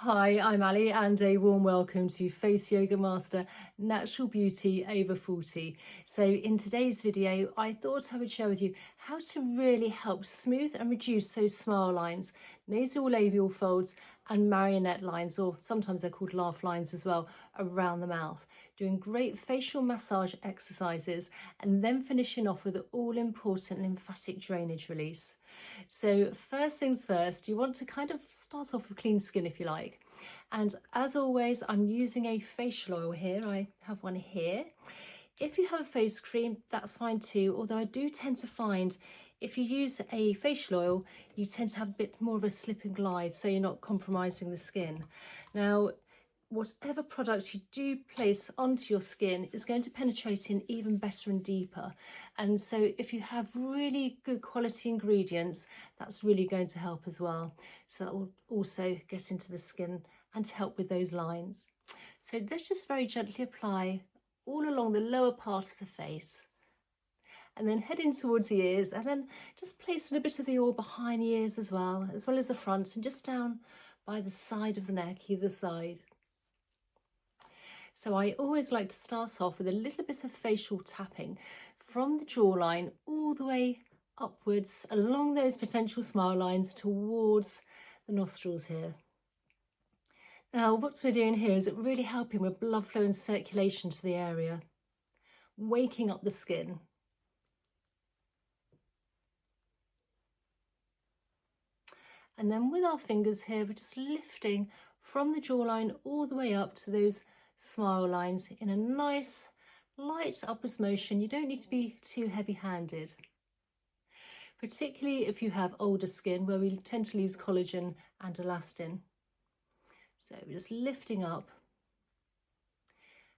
Hi, I'm Ali and a warm welcome to Face Yoga Master Natural Beauty Over 40. So in today's video, I thought I would share with you how to really help smooth and reduce those smile lines, nasal labial folds and marionette lines, or sometimes they're called laugh lines as well, around the mouth. Doing great facial massage exercises and then finishing off with the all-important lymphatic drainage release. So first things first, you want to kind of start off with clean skin if you like. And as always, I'm using a facial oil here. I have one here. If you have a face cream, that's fine too. Although I do tend to find if you use a facial oil, you tend to have a bit more of a slip and glide, so you're not compromising the skin. Now, whatever product you do place onto your skin is going to penetrate in even better and deeper. And so if you have really good quality ingredients, that's really going to help as well. So that will also get into the skin and help with those lines. So let's just very gently apply all along the lower part of the face, and then heading towards the ears, and then just placing a bit of the oil behind the ears as well as the front, and just down by the side of the neck, either side. So I always like to start off with a little bit of facial tapping from the jawline all the way upwards along those potential smile lines towards the nostrils here. Now what we're doing here is really helping with blood flow and circulation to the area, waking up the skin. And then with our fingers here, we're just lifting from the jawline all the way up to those smile lines in a nice light upwards motion. You don't need to be too heavy-handed, particularly if you have older skin where we tend to lose collagen and elastin. So we're just lifting up.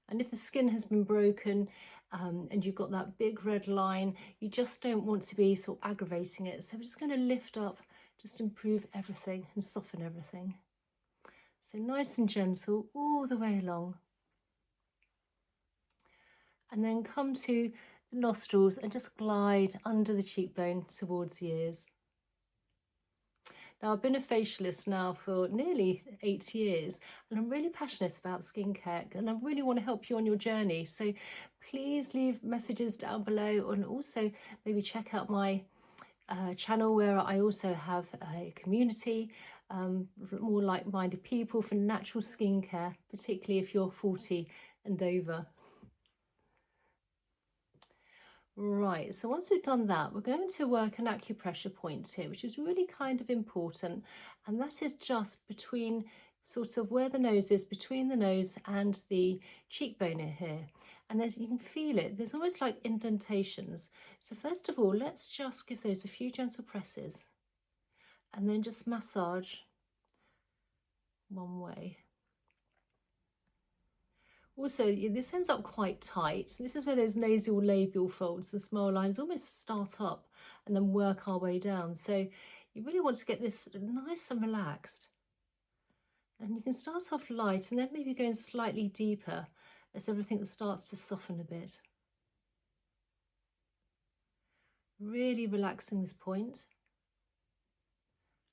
And if the skin has been broken and you've got that big red line, you just don't want to be sort of aggravating it. So we're just going to lift up, just improve everything and soften everything. So nice and gentle all the way along. And then come to the nostrils and just glide under the cheekbone towards the ears. Now, I've been a facialist now for nearly 8 years, and I'm really passionate about skincare, and I really want to help you on your journey. So please leave messages down below, and also maybe check out my channel where I also have a community, more like-minded people for natural skincare, particularly if you're 40 and over. Right, so once we've done that, we're going to work an acupressure point here, which is really kind of important, and that is just between sort of where the nose is, between the nose and the cheekbone here. And you can feel it, there's almost like indentations. So first of all, let's just give those a few gentle presses and then just massage one way. Also, this ends up quite tight. So this is where those nasal labial folds and smile lines almost start up and then work our way down. So you really want to get this nice and relaxed. And you can start off light and then maybe going slightly deeper as everything starts to soften a bit. Really relaxing this point.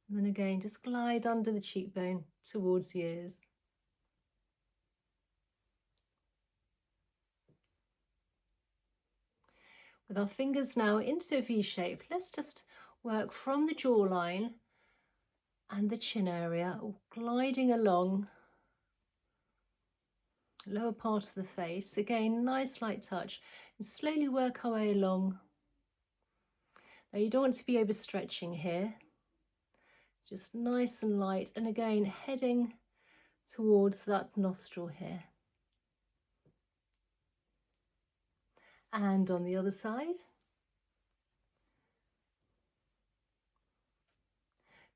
And then again, just glide under the cheekbone towards the ears. With our fingers now into a V shape, let's just work from the jawline and the chin area, gliding along lower part of the face. Again, nice light touch, and slowly work our way along. Now you don't want to be overstretching here. It's just nice and light, and again heading towards that nostril here. And on the other side.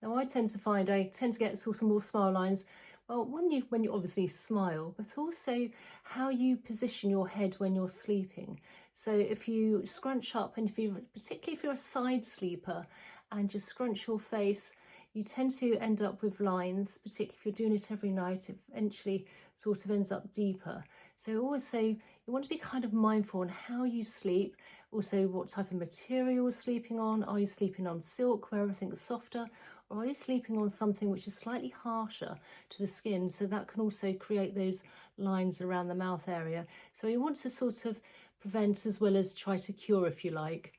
Now I tend to get sort of more smile lines, well, when you obviously smile, but also how you position your head when you're sleeping. So if you scrunch up, and particularly if you're a side sleeper and just scrunch your face, you tend to end up with lines, particularly if you're doing it every night, it eventually sort of ends up deeper. So also you want to be kind of mindful on how you sleep, also what type of material you're sleeping on. Are you sleeping on silk where everything's softer, or are you sleeping on something which is slightly harsher to the skin? So that can also create those lines around the mouth area. So you want to sort of prevent as well as try to cure, if you like.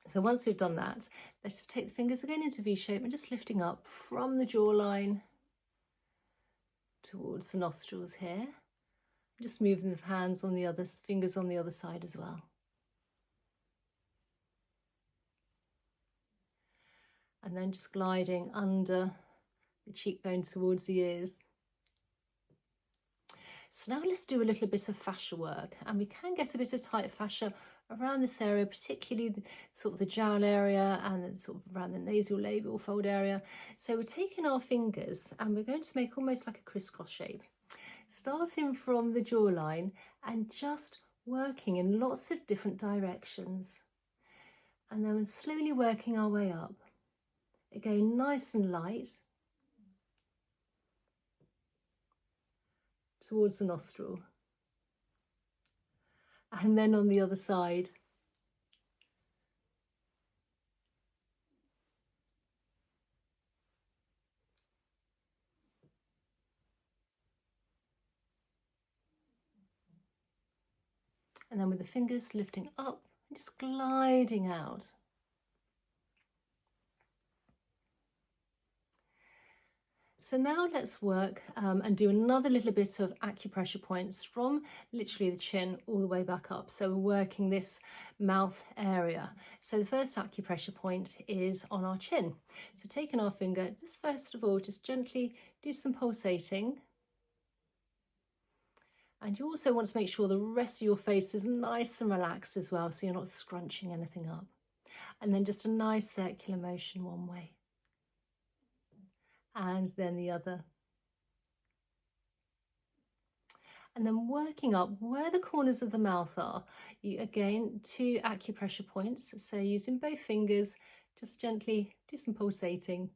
So once we've done that, let's just take the fingers again into V shape and just lifting up from the jawline towards the nostrils here. Just moving the hands on the other, fingers on the other side as well. And then just gliding under the cheekbone towards the ears. So now let's do a little bit of fascia work, and we can get a bit of tight fascia around this area, particularly sort of the jowl area and then sort of around the nasal labial fold area. So we're taking our fingers and we're going to make almost like a crisscross shape, starting from the jawline and just working in lots of different directions, and then slowly working our way up. Again, nice and light towards the nostril, and then on the other side. And then with the fingers lifting up and just gliding out. So now let's work and do another little bit of acupressure points from literally the chin all the way back up. So we're working this mouth area. So the first acupressure point is on our chin. So taking our finger, just first of all, just gently do some pulsating. And you also want to make sure the rest of your face is nice and relaxed as well, so you're not scrunching anything up. And then just a nice circular motion one way. And then the other. And then working up where the corners of the mouth are. You, again, 2 acupressure points. So using both fingers, just gently do some pulsating.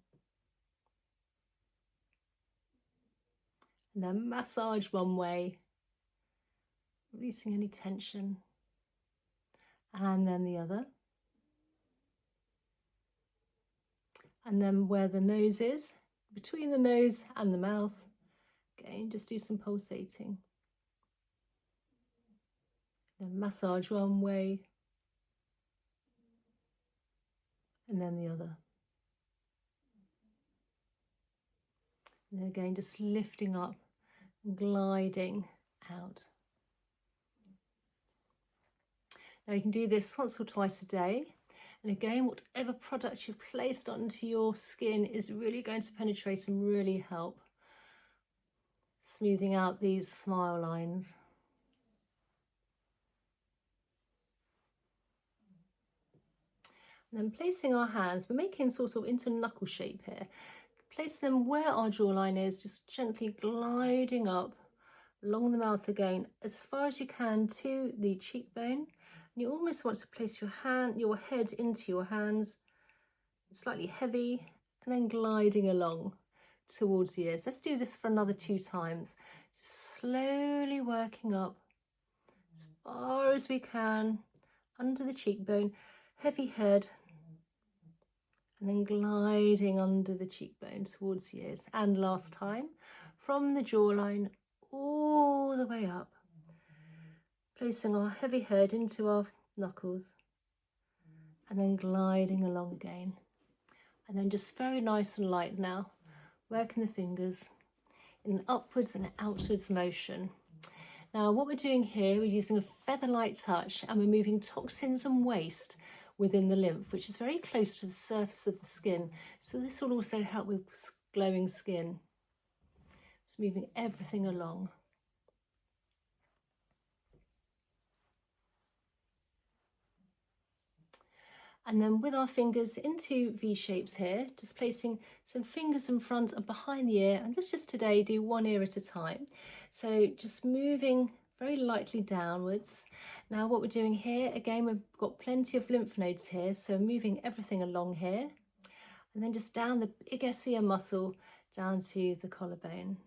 And then massage one way, releasing any tension. And then the other. And then where the nose is, between the nose and the mouth, again, just do some pulsating. Then massage one way, and then the other. And then again, just lifting up and gliding out. Now you can do this once or twice a day. And again, whatever product you've placed onto your skin is really going to penetrate and really help smoothing out these smile lines. And then placing our hands, we're making sort of into knuckle shape here. Place them where our jawline is, just gently gliding up along the mouth again, as far as you can to the cheekbone. And you almost want to place your head into your hands, slightly heavy, and then gliding along towards the ears. Let's do this for another 2 times. Just slowly working up as far as we can under the cheekbone, heavy head, and then gliding under the cheekbone towards the ears. And last time, from the jawline all the way up, placing our heavy head into our knuckles, and then gliding along again. And then just very nice and light now, working the fingers in an upwards and outwards motion. Now what we're doing here, we're using a feather-light touch, and we're moving toxins and waste within the lymph, which is very close to the surface of the skin. So this will also help with glowing skin. Just moving everything along. And then with our fingers into V shapes here, just placing some fingers in front and behind the ear. And let's just today do 1 ear at a time. So just moving very lightly downwards. Now what we're doing here, again, we've got plenty of lymph nodes here. So moving everything along here. And then just down the big SCM muscle, down to the collarbone.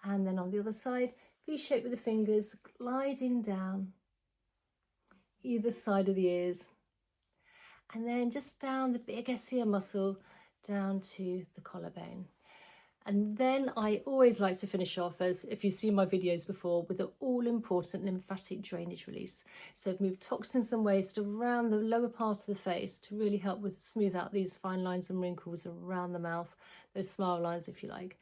And then on the other side, V shape with the fingers, gliding down either side of the ears. And then just down the big SCM muscle down to the collarbone. And then I always like to finish off, as if you've seen my videos before, with the all-important lymphatic drainage release. So I've moved toxins and waste around the lower part of the face to really help with smooth out these fine lines and wrinkles around the mouth, those smile lines if you like.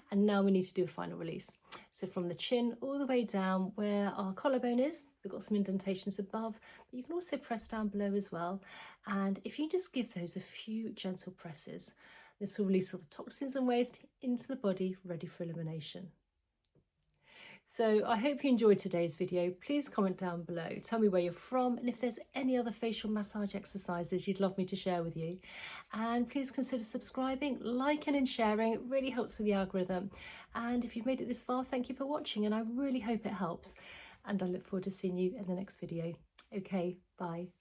And now we need to do a final release. So from the chin all the way down where our collarbone is, we've got some indentations above, but you can also press down below as well. And if you just give those a few gentle presses, this will release all the toxins and waste into the body, ready for elimination. So I hope you enjoyed today's video. Please comment down below, tell me where you're from, and if there's any other facial massage exercises you'd love me to share with you. And please consider subscribing, liking and sharing. It really helps with the algorithm. And if you've made it this far, thank you for watching, and I really hope it helps. And I look forward to seeing you in the next video. Okay, bye.